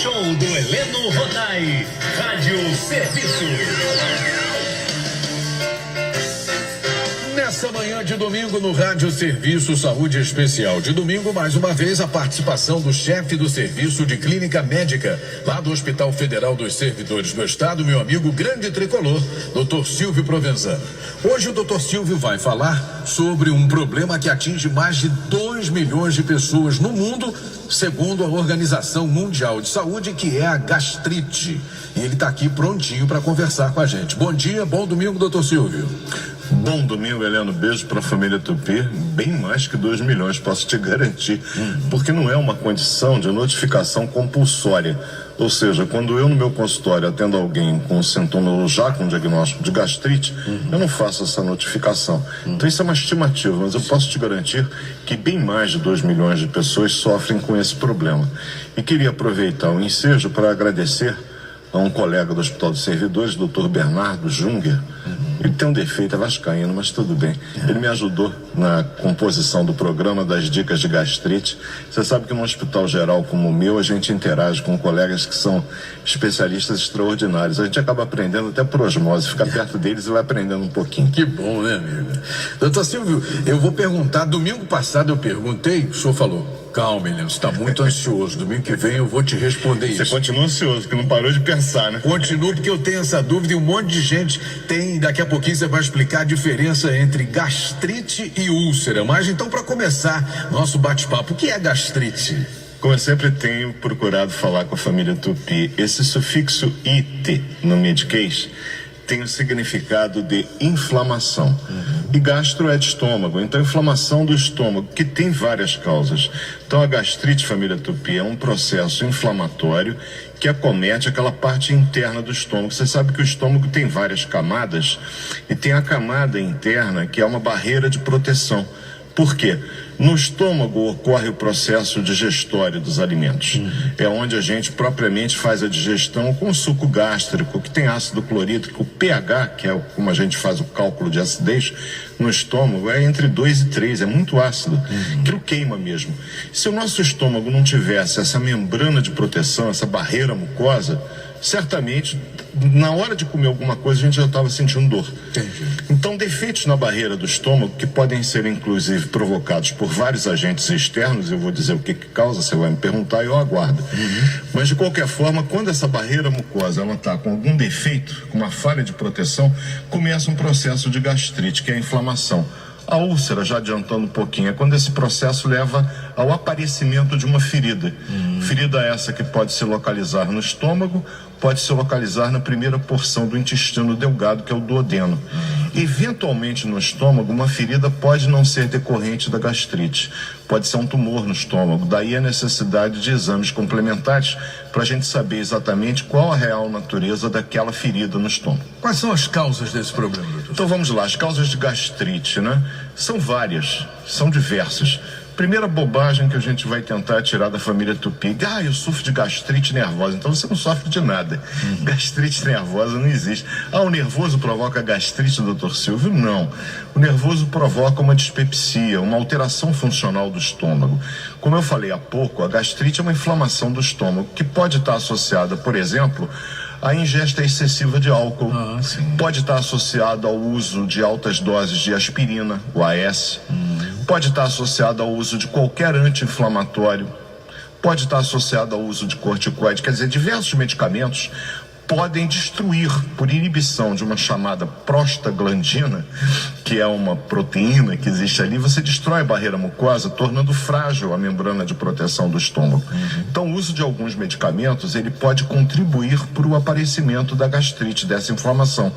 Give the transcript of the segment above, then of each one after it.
show do Heleno Rodai, Rádio Serviço. Nessa manhã de domingo no Rádio Serviço Saúde Especial de domingo, mais uma vez a participação do chefe do serviço de clínica médica lá do Hospital Federal dos Servidores do Estado, meu amigo grande tricolor, Dr. Silvio Provenzano. Hoje o Dr. Silvio vai falar sobre um problema que atinge mais de 2 milhões de pessoas no mundo, segundo a Organização Mundial de Saúde, que é a gastrite. E ele está aqui prontinho para conversar com a gente. Bom dia, bom domingo, Dr. Silvio. Bom domingo, Heleno. Beijo para a família Tupi. Bem mais que 2 milhões, posso te garantir. Porque não é uma condição de notificação compulsória. Ou seja, quando eu no meu consultório atendo alguém com sintoma já com diagnóstico de gastrite, eu não faço essa notificação. Então isso é uma estimativa, mas eu posso te garantir que bem mais de 2 milhões de pessoas sofrem com esse problema. E queria aproveitar o ensejo para agradecer a um colega do Hospital dos Servidores, Dr. Bernardo Junger. Ele tem um defeito, é vascaíno, mas tudo bem. Ele me ajudou na composição do programa das dicas de gastrite. Você sabe que num hospital geral como o meu, a gente interage com colegas que são especialistas extraordinários. A gente acaba aprendendo até por osmose, fica perto deles e vai aprendendo um pouquinho. Que bom, né, amigo? Doutor Silvio, eu vou perguntar, domingo passado eu perguntei, o senhor falou, calma, Heleno, você está muito ansioso. Domingo que vem eu vou te responder isso. Você continua ansioso, que não parou de pensar, né? Continuo porque eu tenho essa dúvida e um monte de gente tem. Daqui a pouquinho você vai explicar a diferença entre gastrite e úlcera. Mas então, para começar nosso bate-papo, o que é gastrite? Como eu sempre tenho procurado falar com a família Tupi, esse sufixo "it" no mediquês tem o significado de inflamação. E gastro é de estômago, então inflamação do estômago, que tem várias causas. Então a gastrite, família Tupi, é um processo inflamatório que acomete aquela parte interna do estômago. Você sabe que o estômago tem várias camadas e tem a camada interna, que é uma barreira de proteção. Por quê? No estômago ocorre o processo digestório dos alimentos. É onde a gente propriamente faz a digestão com suco gástrico, que tem ácido clorídrico. O pH, que é como a gente faz o cálculo de acidez, no estômago é entre 2 e 3, é muito ácido. Aquilo queima mesmo. Se o nosso estômago não tivesse essa membrana de proteção, essa barreira mucosa, certamente, na hora de comer alguma coisa, a gente já estava sentindo dor. Entendi. Então, defeitos na barreira do estômago, que podem ser, inclusive, provocados por vários agentes externos, eu vou dizer o que causa, você vai me perguntar e eu aguardo. Mas, de qualquer forma, quando essa barreira mucosa está com algum defeito, com uma falha de proteção, começa um processo de gastrite, que é a inflamação. A úlcera, já adiantando um pouquinho, é quando esse processo leva ao aparecimento de uma ferida. Ferida essa que pode se localizar no estômago, pode se localizar na primeira porção do intestino delgado, que é o duodeno. Eventualmente no estômago, uma ferida pode não ser decorrente da gastrite. Pode ser um tumor no estômago. Daí a necessidade de exames complementares para a gente saber exatamente qual a real natureza daquela ferida no estômago. Quais são as causas desse problema, doutor? Então vamos lá, as causas de gastrite, né? São várias, são diversas. Primeira bobagem que a gente vai tentar tirar da família Tupi: eu sofro de gastrite nervosa. Então você não sofre de nada. Gastrite nervosa não existe. O nervoso provoca gastrite, doutor Silvio? Não. O nervoso provoca uma dispepsia, uma alteração funcional do estômago. Como eu falei há pouco, a gastrite é uma inflamação do estômago que pode estar associada, por exemplo, a ingesta excessiva de álcool. Pode estar associado ao uso de altas doses de aspirina, o AS. Pode estar associado ao uso de qualquer anti-inflamatório. Pode estar associado ao uso de corticoide. Quer dizer, diversos medicamentos podem destruir, por inibição de uma chamada prostaglandina, que é uma proteína que existe ali, você destrói a barreira mucosa, tornando frágil a membrana de proteção do estômago. Então, o uso de alguns medicamentos, ele pode contribuir para o aparecimento da gastrite, dessa inflamação.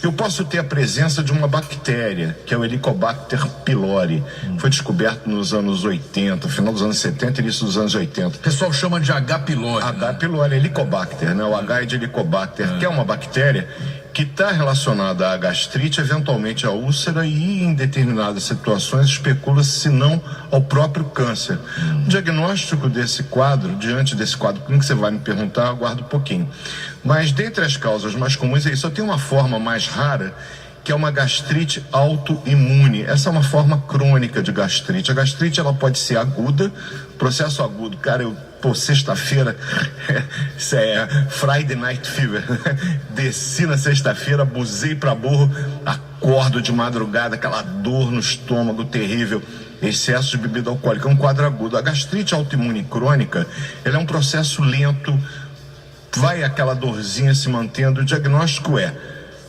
Eu posso ter a presença de uma bactéria, que é o Helicobacter pylori. Foi descoberto nos anos 80, final dos anos 70 e início dos anos 80. O pessoal chama de H. pylori. H. pylori, Helicobacter, né? O H é de Helicobacter, que é uma bactéria que está relacionada à gastrite, eventualmente à úlcera e, em determinadas situações, especula-se se não ao próprio câncer. O diagnóstico desse quadro, diante desse quadro clínico, você vai me perguntar, aguardo um pouquinho. Mas, dentre as causas mais comuns, é isso. Só tem uma forma mais rara, que é uma gastrite autoimune. Essa é uma forma crônica de gastrite. A gastrite, ela pode ser aguda, processo agudo. Cara, eu Pô, sexta-feira, isso é Friday Night Fever. Desci na sexta-feira, abusei pra burro, acordo de madrugada, aquela dor no estômago terrível, excesso de bebida alcoólica, é um quadro agudo. A gastrite autoimune crônica, ela é um processo lento, vai aquela dorzinha se mantendo. O diagnóstico é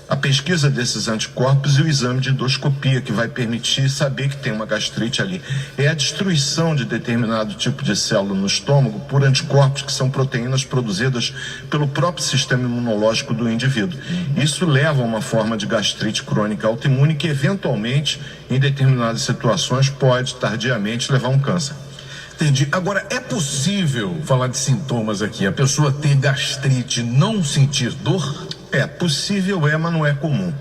a pesquisa desses anticorpos e o exame de endoscopia, que vai permitir saber que tem uma gastrite ali. É a destruição de determinado tipo de célula no estômago por anticorpos, que são proteínas produzidas pelo próprio sistema imunológico do indivíduo. Isso leva a uma forma de gastrite crônica autoimune que, eventualmente, em determinadas situações, pode tardiamente levar a um câncer. Entendi. Agora, é possível falar de sintomas aqui, a pessoa ter gastrite, não sentir dor? É possível, mas não é comum.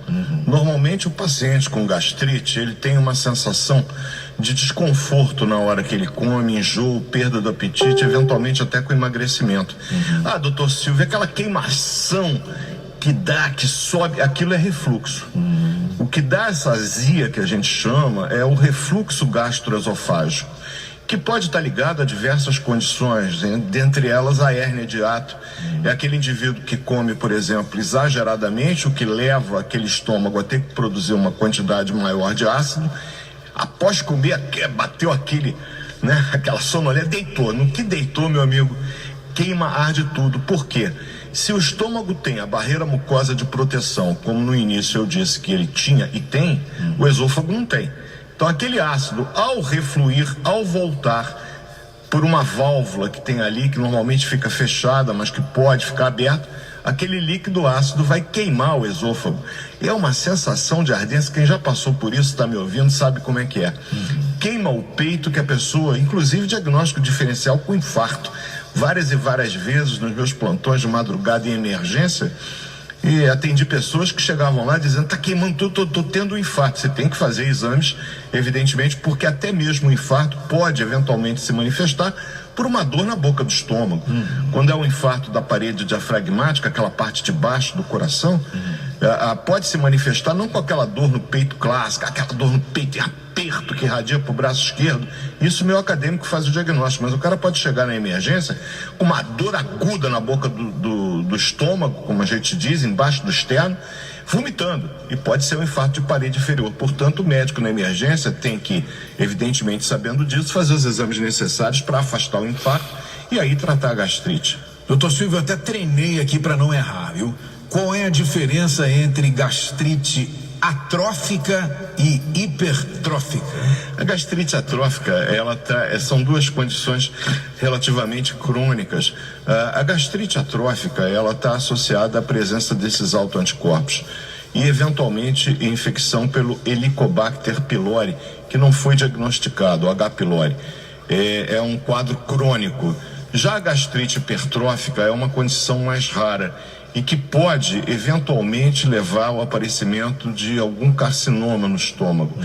Normalmente o paciente com gastrite, ele tem uma sensação de desconforto na hora que ele come, enjoo, perda do apetite, eventualmente até com emagrecimento. Ah, doutor Silvio, aquela queimação que dá, que sobe, aquilo é refluxo. O que dá essa azia que a gente chama é o refluxo gastroesofágico, que pode estar ligado a diversas condições, dentre elas a hérnia de hiato. É aquele indivíduo que come, por exemplo, exageradamente, o que leva aquele estômago a ter que produzir uma quantidade maior de ácido. Após comer, bateu aquela sonolência, deitou. No que deitou, meu amigo, queima, arde tudo. Por quê? Se o estômago tem a barreira mucosa de proteção, como no início eu disse que ele tinha e tem, o esôfago não tem. Então aquele ácido, ao refluir, ao voltar por uma válvula que tem ali, que normalmente fica fechada, mas que pode ficar aberta, aquele líquido ácido vai queimar o esôfago. E é uma sensação de ardência, quem já passou por isso, está me ouvindo, sabe como é que é. Queima o peito, que a pessoa, inclusive diagnóstico diferencial com infarto. Várias e várias vezes nos meus plantões de madrugada em emergência, e atendi pessoas que chegavam lá dizendo: tá queimando, tô tendo um infarto. Você tem que fazer exames, evidentemente, porque até mesmo o infarto pode eventualmente se manifestar por uma dor na boca do estômago. Quando é um infarto da parede diafragmática, aquela parte de baixo do coração, pode se manifestar não com aquela dor no peito clássica, aquela dor no peito e aperto que irradia para o braço esquerdo. Isso o meu acadêmico faz o diagnóstico, mas o cara pode chegar na emergência com uma dor aguda na boca do estômago, como a gente diz, embaixo do externo, vomitando, e pode ser um infarto de parede inferior. Portanto, o médico na emergência tem que, evidentemente sabendo disso, fazer os exames necessários para afastar o infarto e aí tratar a gastrite. Doutor Silvio, eu até treinei aqui para não errar, viu? Qual é a diferença entre gastrite atrófica e hipertrófica? A gastrite atrófica, são duas condições relativamente crônicas. A gastrite atrófica, ela está associada à presença desses autoanticorpos e, eventualmente, infecção pelo Helicobacter pylori, que não foi diagnosticado, o H. pylori. É um quadro crônico. Já a gastrite hipertrófica é uma condição mais rara e que pode, eventualmente, levar ao aparecimento de algum carcinoma no estômago.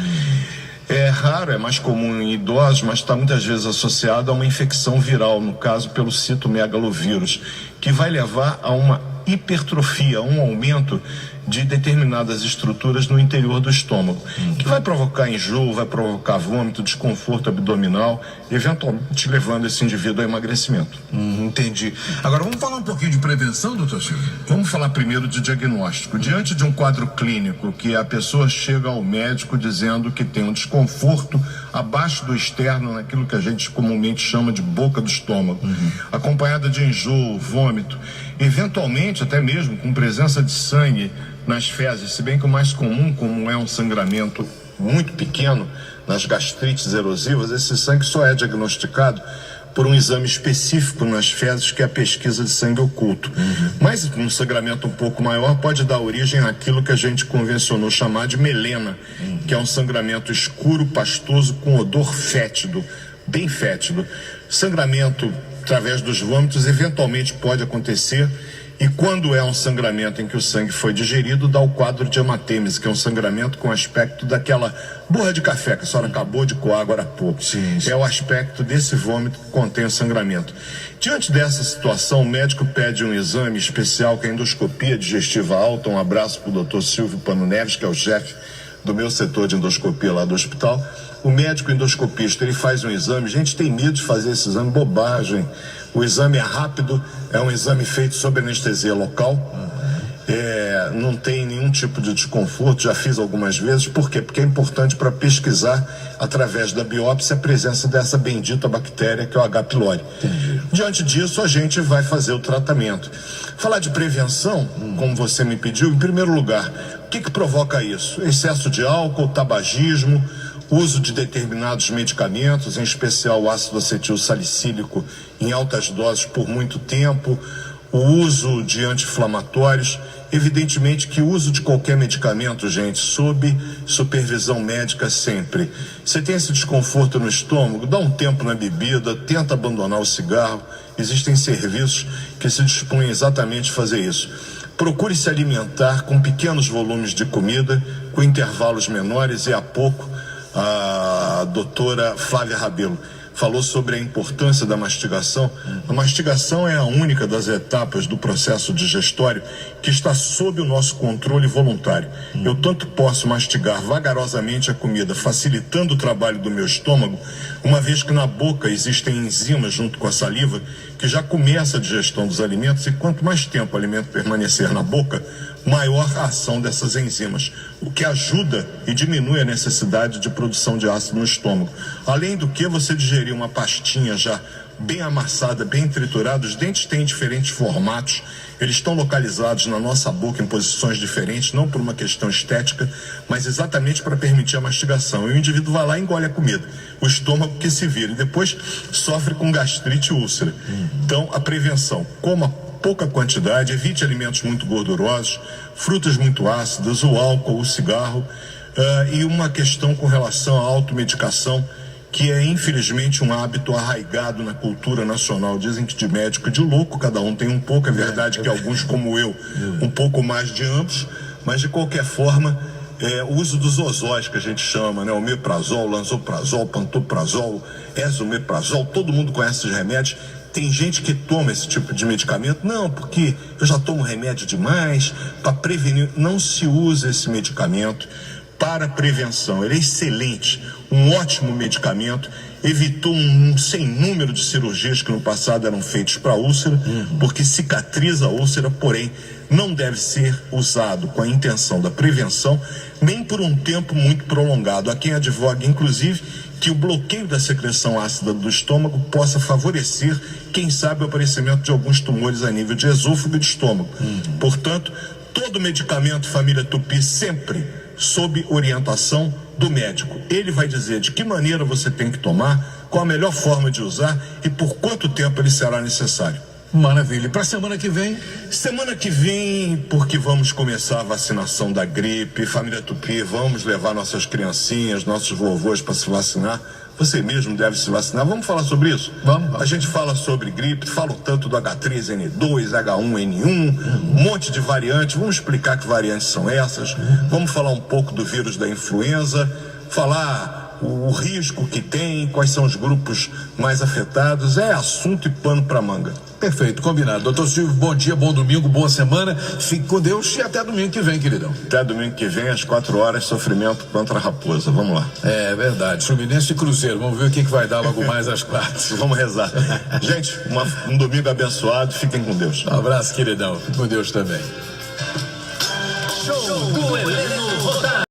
É raro, é mais comum em idosos, mas está muitas vezes associado a uma infecção viral, no caso pelo citomegalovírus, que vai levar a uma hipertrofia, um aumento de determinadas estruturas no interior do estômago, que vai provocar enjoo, vai provocar vômito, desconforto abdominal, eventualmente levando esse indivíduo a emagrecimento. Entendi. Agora vamos falar um pouquinho de prevenção, doutor Silvio? Vamos falar primeiro de diagnóstico. Diante de um quadro clínico que a pessoa chega ao médico dizendo que tem um desconforto abaixo do externo, naquilo que a gente comumente chama de boca do estômago, acompanhada de enjoo, vômito, eventualmente até mesmo com presença de sangue nas fezes, se bem que o mais comum, como é um sangramento muito pequeno nas gastrites erosivas, esse sangue só é diagnosticado por um exame específico nas fezes, que é a pesquisa de sangue oculto. Mas um sangramento um pouco maior pode dar origem àquilo que a gente convencionou chamar de melena, que é um sangramento escuro, pastoso, com odor fétido, bem fétido. Sangramento através dos vômitos eventualmente pode acontecer, e quando é um sangramento em que o sangue foi digerido, dá o quadro de hematêmese, que é um sangramento com aspecto daquela borra de café que a senhora acabou de coar agora há pouco. Sim. É o aspecto desse vômito que contém o sangramento. Diante dessa situação, o médico pede um exame especial, que é a endoscopia digestiva alta. Um abraço para o doutor Silvio Pano Neves, que é o chefe do meu setor de endoscopia lá do hospital. O médico endoscopista, ele faz um exame. Gente tem medo de fazer esse exame, bobagem. O exame é rápido, é um exame feito sob anestesia local. Não tem nenhum tipo de desconforto, já fiz algumas vezes. Por quê? Porque é importante para pesquisar, através da biópsia, a presença dessa bendita bactéria que é o H. pylori. Diante disso, a gente vai fazer o tratamento. Falar de prevenção, como você me pediu, em primeiro lugar, o que provoca isso? Excesso de álcool, tabagismo, uso de determinados medicamentos, em especial o ácido acetil salicílico em altas doses por muito tempo, o uso de anti-inflamatórios. Evidentemente que o uso de qualquer medicamento, gente, sob supervisão médica sempre. Você tem esse desconforto no estômago, dá um tempo na bebida, tenta abandonar o cigarro. Existem serviços que se dispõem exatamente a fazer isso. Procure se alimentar com pequenos volumes de comida, com intervalos menores, e há pouco a doutora Flávia Rabelo falou sobre a importância da mastigação. A mastigação é a única das etapas do processo digestório que está sob o nosso controle voluntário. Eu tanto posso mastigar vagarosamente a comida, facilitando o trabalho do meu estômago, uma vez que na boca existem enzimas junto com a saliva que já começa a digestão dos alimentos, e quanto mais tempo o alimento permanecer na boca, maior a ação dessas enzimas, o que ajuda e diminui a necessidade de produção de ácido no estômago. Além do que, você digerir uma pastinha já bem amassada, bem triturada. Os dentes têm diferentes formatos, eles estão localizados na nossa boca em posições diferentes, não por uma questão estética, mas exatamente para permitir a mastigação. E o indivíduo vai lá e engole a comida, o estômago que se vira, e depois sofre com gastrite e úlcera. Então, a prevenção: coma pouca quantidade, evite alimentos muito gordurosos, frutas muito ácidas, o álcool, o cigarro, e uma questão com relação à automedicação, que é infelizmente um hábito arraigado na cultura nacional. Dizem que de médico e de louco cada um tem um pouco. É verdade que alguns, como eu, um pouco mais de ambos, mas de qualquer forma, o uso dos ozóis, que a gente chama, né? Omeprazol, lansoprazol, pantoprazol, esomeprazol, todo mundo conhece esses remédios. Tem gente que toma esse tipo de medicamento, não, porque eu já tomo remédio demais, para prevenir. Não se usa esse medicamento para prevenção. Ele é excelente, um ótimo medicamento, evitou um sem número de cirurgias que no passado eram feitas para úlcera, porque cicatriza a úlcera, porém não deve ser usado com a intenção da prevenção, nem por um tempo muito prolongado. Há quem advogue, inclusive, que o bloqueio da secreção ácida do estômago possa favorecer, quem sabe, o aparecimento de alguns tumores a nível de esôfago e de estômago. Portanto, todo medicamento, família Tupi, sempre sob orientação do médico. Ele vai dizer de que maneira você tem que tomar, qual a melhor forma de usar e por quanto tempo ele será necessário. Maravilha. E para a semana que vem? Semana que vem, porque vamos começar a vacinação da gripe. Família Tupi, vamos levar nossas criancinhas, nossos vovôs para se vacinar. Você mesmo deve se vacinar. Vamos falar sobre isso? Vamos. A gente fala sobre gripe, fala tanto do H3N2, H1N1, um monte de variantes. Vamos explicar que variantes são essas. Vamos falar um pouco do vírus da influenza, falar o risco que tem, quais são os grupos mais afetados. É assunto e pano para manga. Perfeito, combinado. Doutor Silvio, bom dia, bom domingo, boa semana. Fique com Deus e até domingo que vem, queridão. Até domingo que vem, às 4 horas, sofrimento contra a Raposa. Vamos lá. É verdade. Fluminense e Cruzeiro. Vamos ver o que vai dar logo mais às 4. Vamos rezar. Gente, um domingo abençoado. Fiquem com Deus. Um abraço, queridão. Fique com Deus também. Show do Elenco.